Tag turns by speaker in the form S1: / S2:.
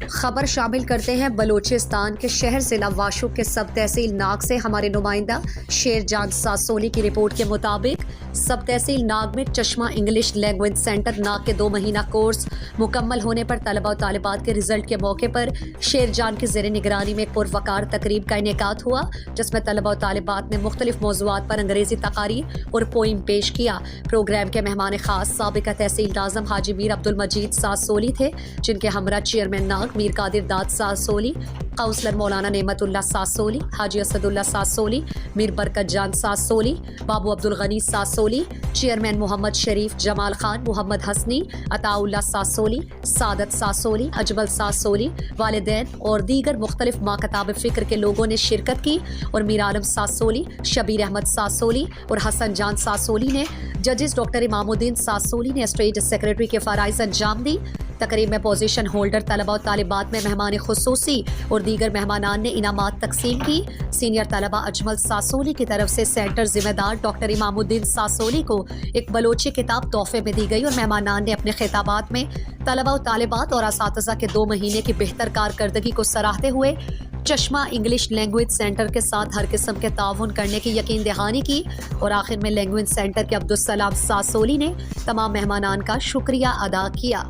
S1: خبر شامل کرتے ہیں بلوچستان کے شہر ضلع واشو کے سب تحصیل ناگ سے ہمارے نمائندہ شیر جان ساسولی کی رپورٹ کے مطابق سب تحصیل ناگ میں چشمہ انگلش لینگویج سینٹر ناگ کے 2 مہینہ کورس مکمل ہونے پر طلبہ و طالبات کے رزلٹ کے موقع پر شیر جان کی زیر نگرانی میں ایک پروقار تقریب کا انعقاد ہوا، جس میں طلبہ و طالبات نے مختلف موضوعات پر انگریزی تقاریر اور پوئم پیش کیا۔ پروگرام کے مہمان خاص سابقہ تحصیل ناظم حاجی میر عبدالمجید ساسولی تھے، جن کے ہمراہ چیئرمین ناگ میر قادر داد ساسولی، کونسلر مولانا نعمت اللہ ساسولی، حاجی اسد اللہ ساسولی، میر برکت جان ساسولی، بابو عبدالغنی ساسولی، چیئرمین محمد شریف جمال خان، محمد حسنی، عطا اللہ ساسولی، سعادت ساسولی، اجمل ساسولی، والدین اور دیگر مختلف ماکتاب فکر کے لوگوں نے شرکت کی اور میر عالم ساسولی، شبیر احمد ساسولی اور حسن جان ساسولی نے ججز ڈاکٹر امام الدین ساسولی نے اسٹیٹ سیکرٹری کے فرائض انجام دی۔ تقریب میں پوزیشن ہولڈر طلبہ و طالبات میں مہمان خصوصی اور دیگر مہمانان نے انعامات تقسیم کی۔ سینئر طلبہ اجمل ساسولی کی طرف سے سینٹر ذمہ دار ڈاکٹر امام الدین ساسولی کو ایک بلوچی کتاب تحفے میں دی گئی اور مہمانان نے اپنے خطابات میں طلبہ و طالبات اور اساتذہ کے 2 مہینے کی بہتر کارکردگی کو سراہتے ہوئے چشمہ انگلش لینگویج سینٹر کے ساتھ ہر قسم کے تعاون کرنے کی یقین دہانی کی اور آخر میں لینگویج سینٹر کے عبدالسلام ساسولی نے تمام مہمانان کا شکریہ ادا کیا۔